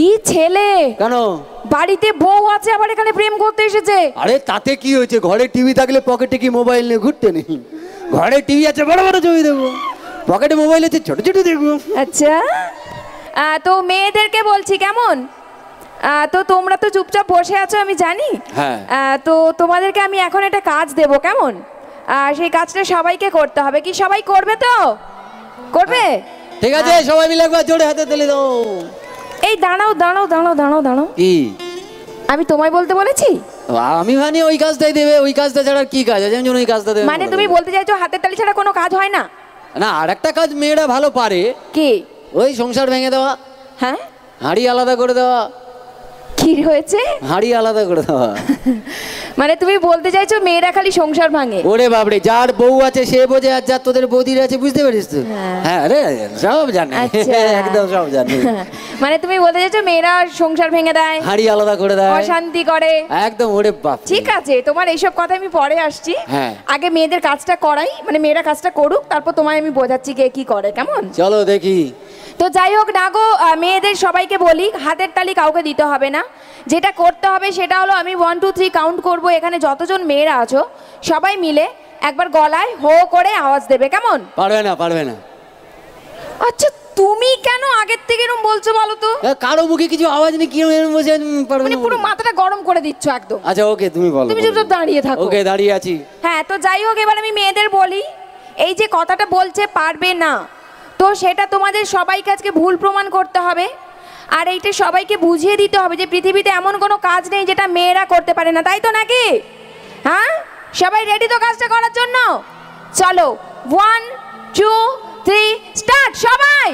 কি ছেলে? কেন? বাড়িতে বউ আছে আবার এখানে প্রেম করতে এসেছে। আরে তাতে কি হয়েছে, ঘরে টিভি থাকলে পকেটে কি মোবাইল নিয়ে ঘুরতে নেই? ঘরে টিভি আছে, বড় বড় ছবি দেখবো, পকেটে মোবাইল আছে, ছোট ছোট দেখবো। আচ্ছা, তো মেয়েদেরকে বলছি কেমন, তো তোমরা তো চুপচাপ বসে আছো আমি জানি। হ্যাঁ। তো তোমাদেরকে আমি এখন একটা কাজ দেব, কেমন? সেই কাজটা সবাইকে করতে হবে। কি সবাই করবে তো? করবে? ঠিক আছে, সবাই মিলে একবার জোরে হাতে তুলে দাও। এই দাঁড়াও দাঁড়াও দাঁড়াও দাঁড়াও দাঁড়াও, কি আমি তোমায় বলতে বলেছি? আমি মানে ওই কাজটাই দেবে, ওই কাজটা ছাড়া কি কাজ আছে? ওই কাজটা দেবে মানে তুমি বলতে চাইছো হাতের তালি ছাড়া কোনো কাজ হয় না? না, আর একটা কাজ মেয়েরা ভালো পারে। কি? ওই সংসার ভেঙে দেওয়া। হ্যাঁ, হাঁড়ি আলাদা করে দেওয়া। কি হয়েছে? হাঁড়ি আলাদা করে দেওয়া। মানে তুমি বলতে চাইছো মেয়েরা খালি সংসার ভাঙে? ওরে বাবরে, যার বউ আছে সে বোঝে, আর যার তোদের বৌদির আছে, বুঝতে পারিস তো? হ্যাঁ রে, সব জানে, একদম সব জানে। মানে তুমি বলতে চাইছো মেয়েরা সংসার ভেঙে দেয়, হাঁড়ি আলাদা করে দেয়, অশান্তি করে। একদম। ওরে বাপ, ঠিক আছে, তোমার এইসব কথা আমি পরে আসছি। হ্যাঁ, আগে মেয়েদের কাজটা করাই, মানে মেয়েরা কাজটা করুক, তারপর তোমায় আমি বোঝাচ্ছি কে কি করে, কেমন? চলো দেখি। তো যাই হোক না গো, মেয়েদের সবাইকে বলি হাতের তালি কাউকে দিতে হবে না। যেটা করতে হবে সেটা হলো আমি 1 2 3 কাউন্ট করব, এখানে যতজন মেয়েরা আছো সবাই মিলে একবার গলায় হো করে আওয়াজ দেবে, কেমন? পারবে না, পারবে না। আচ্ছা, তুমি কেন আগের থেকে এরকম বলছো বলো তো? কারো মুখে কিছু আওয়াজ নেই, কি এরকম বসে পারবে মানে না? পুরো মাথাটা গরম করে দিচ্ছ একদম। আচ্ছা ওকে, তুমি বলো। তুমি চুপচাপ দাঁড়িয়ে থাকো। ওকে, দাঁড়িয়ে আছি। হ্যাঁ, তো যাই হোক এবার আমি মেয়েদের বলি, এই যে কথাটা বলছে পারবে না, তো সেটা তোমাদের সবাইকে আজকে ভুল প্রমাণ করতে হবে। আর এইটা সবাইকে বুঝিয়ে দিতে হবে যে পৃথিবীতে এমন কোনো কাজ নেই যেটা মেয়েরা করতে পারে না, তাই তো নাকি? হ্যাঁ, সবাই রেডি তো কাজটা করার জন্য? চলো 1 2 3 স্টার্ট সবাই।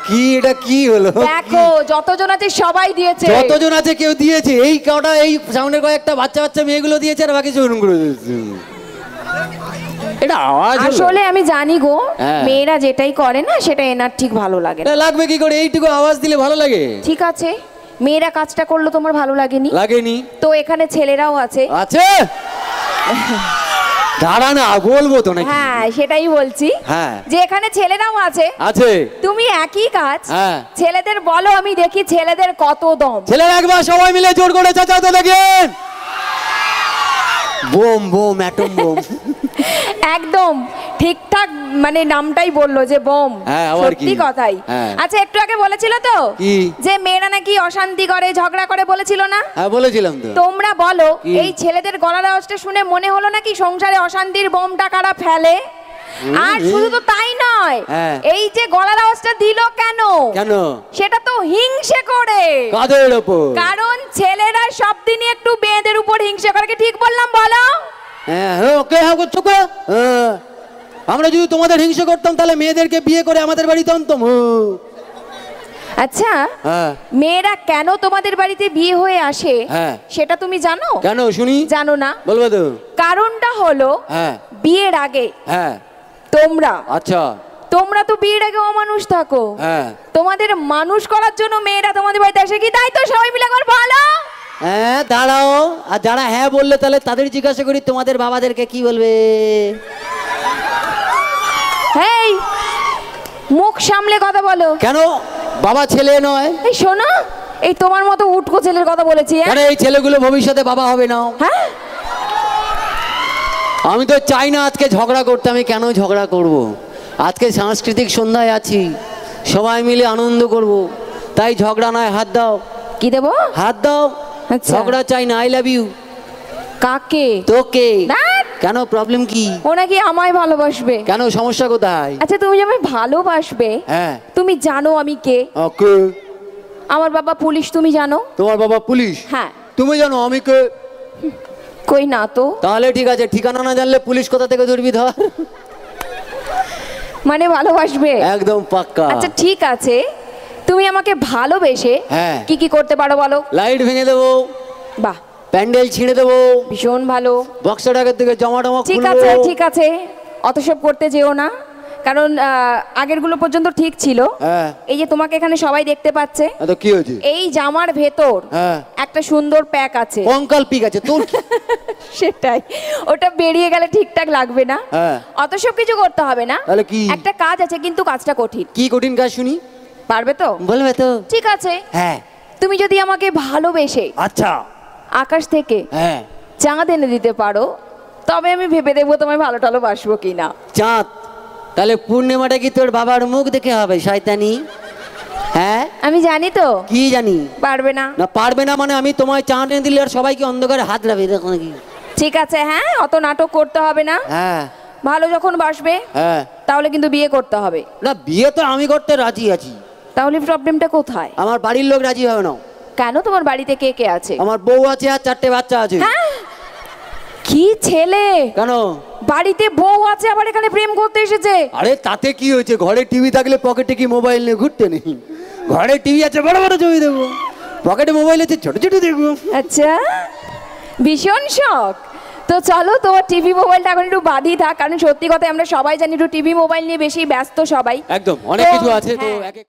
কি এটা কি হলো? দেখো যতজন আছে সবাই দিয়েছে, যতজন আছে কেউ দিয়েছে। এই কটা, এই সামনের কয়েকটা বাচ্চা বাচ্চা মেয়েগুলো দিয়েছে, আর বাকি চুরুন করে দিয়েছে। এটা আওয়াজ আসলে আমি জানি গো, মেয়েরা যেটাই করে না সেটা এনার ঠিক ভালো লাগে না। লাগবে কি করে? এইটুকু আওয়াজ দিলে ভালো লাগে? ঠিক আছে, মেয়েরা কাজটা করলো তোমার ভালো লাগেনি? লাগেনি। তো এখানে ছেলেরাও আছে। আছে? দাঁড়া না, বলবো তো নাকি? হ্যাঁ, সেটাই বলছি। হ্যাঁ, যে এখানে ছেলেরাও আছে। আছে। তুমি একই কাজ হ্যাঁ, ছেলেদের বলো, আমি দেখি ছেলেদের কত দম। ছেলেরা একবার সবাই মিলে জোর করে চাচাও তো দেখেন। Bomb bomb, atom bomb. একদম ঠিকঠাক, মানে নামটাই বললো যে বোম। সত্যি কথাই। আচ্ছা, একটু আগে বলেছিল তো যে মেয়েরা নাকি অশান্তি করে, ঝগড়া করে, বলেছিল না? হ্যাঁ, বলেছিলাম তো। তোমরা বলো, এই ছেলেদের গলার আওয়াজটা শুনে মনে হলো নাকি সংসারে অশান্তির বোমটা কারা ফেলে? আর শুধু তো তাই নয়, এই যে গলার আওয়াজটা দিল কেন? কেন? সেটা তো হিংসে করে। কাদের উপর? কারণ ছেলেরা সব দিনই একটু মেয়েদের উপর হিংসে করে। ঠিক বললাম বলো? হ্যাঁ, ওকে, হ্যাঁ করছো। আমরা যদি তোমাদের হিংসা করতাম তাহলে মেয়েদেরকে বিয়ে করে আমাদের বাড়িতে আনতাম। আচ্ছা, মেয়েরা কেন তোমাদের বাড়িতে বিয়ে হয়ে আসে সেটা তুমি জানো? কেন শুনি? জানো না? বলবো তো। কারণটা হলো বিয়ের আগে তোমরা, আচ্ছা, তোমরা তো বিয়ের আগে অমানুষ থাকো। তোমাদের মানুষ করার জন্য মেয়েরা তোমাদের বাড়িতে আসে, কি তাই তো? সবাই মিলে একবার বলো। হ্যাঁ, দাঁড়াও। আর যারা হ্যাঁ বললে তাহলে তাদের জিজ্ঞাসা করি, তোমাদের বাবাদেরকে কি বলবে? এই মুখ সামলে কথা বলো। কেন? বাবা ছেলে নয়? এই শোনো, এই তোমার মতো উটকো ছেলের কথা বলেছি। আরে এই ছেলেগুলো ভবিষ্যতে বাবা হবে না। হ্যাঁ, আমি তো চাই না আজকে ঝগড়া করতে। আমি কেন ঝগড়া করব? আজকে সাংস্কৃতিক সন্ধ্যায় আছি, সবাই মিলে আনন্দ করব, তাই ঝগড়া নয়। হাত দাও। কি দেবো? হাত দাও। ঝগড়া চাই না। I love you. কাকে? তোকে। কেন? প্রবলেম কি? ও নাকি আমায় ভালোবাসবে। কেন? সমস্যা কোথায়? আচ্ছা, তুমি যে আমায় ভালোবাসবে, তুমি জানো আমি কে? আমার বাবা পুলিশ, তুমি জানো? তোমার বাবা পুলিশ? হ্যাঁ। তুমি জানো আমি কে? কই না তো। তাহলে ঠিক আছে, ঠিকানা না জানলে পুলিশ কোথা থেকে ধরবি? ধর। মানে ভালোবাসবে? একদম পাক্কা। আচ্ছা ঠিক আছে, তুমি আমাকে ভালোবেসে কি কি করতে পারো বলো? লাইট ভেঙে দেবো। বাহ। প্যান্ডেল ছিঁড়ে দেবো। ভীষণ ভালো। বক্সের আগের থেকে জমা টমা খুলবো। ঠিক আছে, ঠিক আছে, অত সব করতে যেও না, কারণ আগের গুলো পর্যন্ত ঠিক ছিল। এই যে তোমাকে এখানে সবাই দেখতে পাচ্ছে, তো কি হয়েছে? এই জামার ভেতর একটা সুন্দর প্যাক আছে। কঙ্কাল পিক আছে তোর। সেটাই, ওটা বেরিয়ে গেলে ঠিকঠাক লাগবে না। অত সব কিছু করতে হবে না। তাহলে কি? একটা কাজ আছে, কিন্তু কাজটা কঠিন। কি কঠিন কাজ শুনি? পারবে তো? বলবে তো? ঠিক আছে, হ্যাঁ। তুমি যদি আমাকে ভালোবেসে আচ্ছা। আকাশ থেকে হ্যাঁ। চাঁদ এনে দিতে পারো, তবে আমি ভেবে দেখবো তোমায় ভালো টালো বাসবো কিনা। চাঁদ? তাহলে পূর্ণিমাটা কি তোর বাবার মুখ দেখে হবে শয়তানি? হ্যাঁ আমি জানি তো কি জানি? পারবে না। না পারবে না মানে আমি তোমায় চাঁদ এনে দিলে আর সবাইকে অন্ধকারে হাত রাখবে দেখো নাকি? ঠিক আছে, হ্যাঁ, অত নাটক করতে হবে না। হ্যাঁ ভালো যখন বাসবে হ্যাঁ। তাহলে কিন্তু বিয়ে করতে হবে। না বিয়ে তো আমি করতে রাজি আছি। তাহলে প্রবলেমটা কোথায়? আমার বাড়ির লোক রাজি হবে না। কেন, তোমার বাড়িতে কে কে আছে? আমার বউ আছে আর 4টে বাচ্চা আছে। হ্যাঁ, কি ছেলে! কেন? বাড়িতে বউ আছে আবার এখানে প্রেম করতে এসেছে? আরে তাতে কি হয়েছে, ঘরে টিভি থাকলে পকেটে কি মোবাইল নিয়ে ঘুরতে নেই? ঘরে টিভি আছে, বড় বড় ছবি দেখবো, পকেটে মোবাইল আছে, ছোট ছোট দেখবো। আচ্ছা, ভীষণ শখ। তো চলো, তোমার টিভি মোবাইলটা এখন একটু বাদই থাক, কারণ সত্যি কথা আমরা সবাই জানি একটু টিভি মোবাইল নিয়ে বেশি ব্যস্ত সবাই। একদম, অনেক তো, কিছু আছে তো হ্যাঁ। এক এক